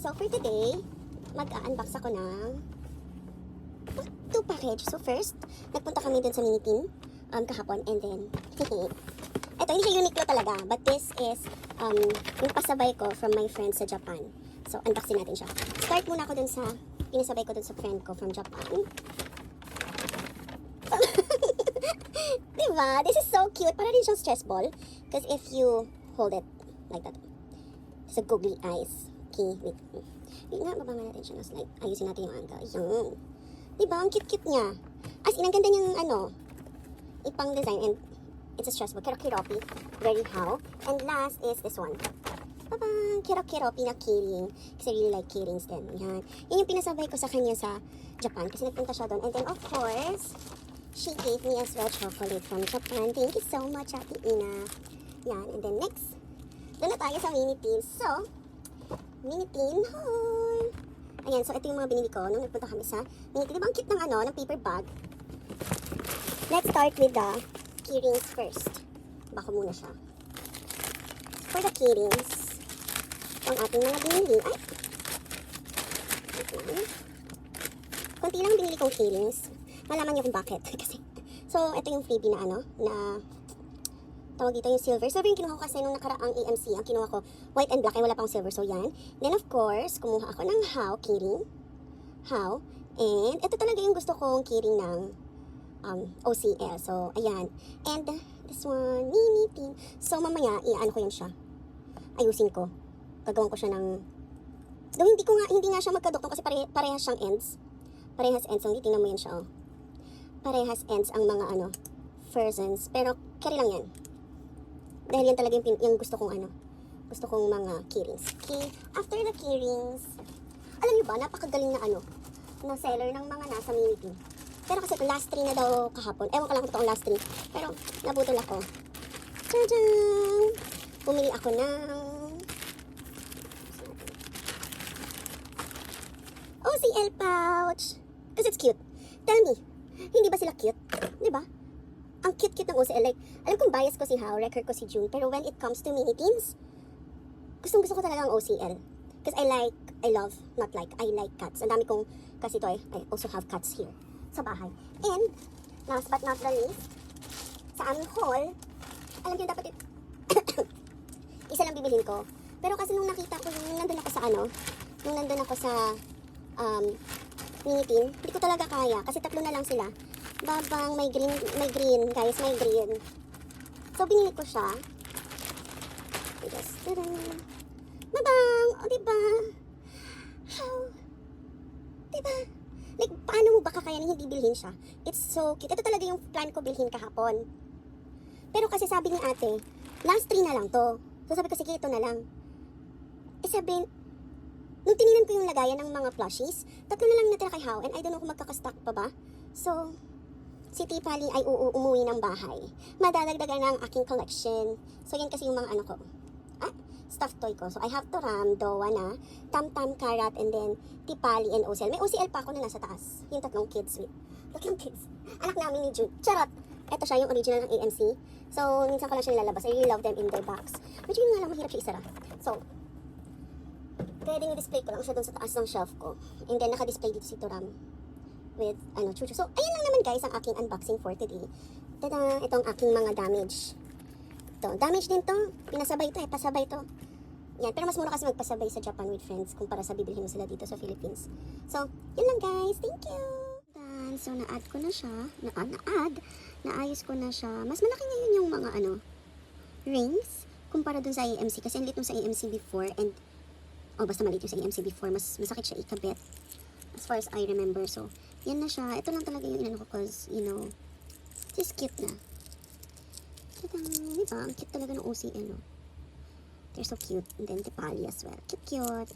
So for today, mag-unbox ako ng 2 package. So first, nagpunta kami dun sa Minitin kahapon, and then ito, hindi siya Uniqlo talaga, but this is yung pasabay ko from my friend sa Japan. So unboxing natin siya. Start muna ako dun sa pinasabay ko dun sa friend ko from Japan. Diba? This is so cute. Para rin siyang stress ball. Because if you hold it like that, it's a googly eyes. Okay, wait. Wait nga, bababa natin siya. Like, ayusin natin yung angle. Yung. Diba? Ang cute-cute niya. As in, ang ganda niyang ipang design. And it's a stress ball. Kirokiropi. Very how. And last is this one. Bye-bye! Kirokiropi na keyring. Kasi I really like keyrings din. Yan. Yan yung pinasabay ko sa kanya sa Japan. Kasi nagpunta siya doon. And then, of course, she gave me as well chocolate from Japan. Thank you so much, Ate Ina. Yan. And then next, doon na tayo sa Minitin. So, Minitin haul. Ayan. So, ito yung mga binili ko nung nagpunta kami sa Minitin. Diba ang cute ng ng paper bag? Let's start with the keyrings first. Bako muna siya. For the keyrings, ang ating mga binili. Ay! Okay. Kunti lang binili kong keyrings. Malaman niyo kung bakit. Kasi, so, ito yung freebie na na tawag dito yung silver. Silver yung kinuha ko kasi nung nakaraang AMC. Ang kinuha ko, white and black, ay wala pang silver. So, yan. Then, of course, kumuha ako ng how keyring. How. And, ito talaga yung gusto kong keyring ng OCL. So, ayan. And, this one, Minitin. So, mamaya, iaan ko yun siya. Ayusin ko. Gagawin ko siya ng, though hindi nga siya magkadoktong kasi parehas siyang ends. Parehas ends. So, hindi tingnan mo yan siya, oh. Parehas ends ang mga fursons. Pero, carry lang yan. Dahil yan talaga yung gusto kong gusto kong mga keyrings. Okay, after the keyrings, alam niyo ba, napakagaling na na seller ng mga nasa Minitin. Pero kasi last 3 na daw kahapon. Ewan ko lang kung ito ang last 3. Pero, nabutol ako. Tadaan! Bumili ako ng OCL pouch. Because it's cute. Tell me, hindi ba sila cute? Diba? Ang cute-cute ng OCL. Like, alam kong bias ko si How, record ko si June. Pero when it comes to Minitins, gustong-gusto ko talaga ang OCL. Because I like cats. Ang dami kong, kasi ito I also have cats here sa bahay. And, last but not the least, sa aming haul, alam niyo dapat isa lang bibilhin ko. Pero kasi nung nakita ko, nung nandun ako sa Minitin, hindi ko talaga kaya. Kasi 3 na lang sila. Babang, may green, guys, may green. So, binili ko siya. Just, babang! O, diba? How? Diba? Like, paano mo ba kakayanin hindi bilhin siya? It's so cute. Ito talaga yung plan ko bilhin kahapon. Pero kasi sabi ni ate, last 3 na lang to. So, sabi ko, sige, ito na lang. Eh, sabi, nung tininan ko yung lagayan ng mga plushies, 3 na lang natira kay How, and I don't know kung magkakastock pa ba. So, si Tipali ay umuwi ng bahay. Madadagdagan ng aking collection. So, yan kasi yung mga ko. Stuffed toy ko. So, I have Toram, Doa na, Tam Tam, Karat, and then Tipali and OCL. May OCL pa ako na nasa taas. Yung 3 kids, wait. 3 kids. Anak namin ni June. Charot! Ito siya, yung original ng AMC. So, minsan ko lang siya nilalabas. I really love them in their box. Medyo yun nga lang, mahirap siya isara. So, pwedeng i-display ko lang siya dun sa taas ng shelf ko. And then, naka-display dito si Toram with, chuchu. So, ayan lang naman guys, ang aking unboxing for today. Tada! Ito ang aking mga damage. Ito, damage din to. Pinasabay to, pasabay to. Yan, pero mas mura kasi magpasabay sa Japan with friends kumpara sa bibilhin mo sila dito sa Philippines. So, yun lang guys. Thank you! So, na-add ko na siya. Naayos ko na siya. Mas malaki ngayon yung mga, rings kumpara dun sa AMC. Kasi ang lit nung sa AMC before. And, basta maliit yung sa AMC before. Mas masakit siya ikabit. As far as I remember. So, yan na siya. Ito lang talaga yung inano ko cause, this cute na. Tadang! Diba? Ang cute talaga ng OCL, no? They're so cute. And then, Tipali as well. Cute, cute.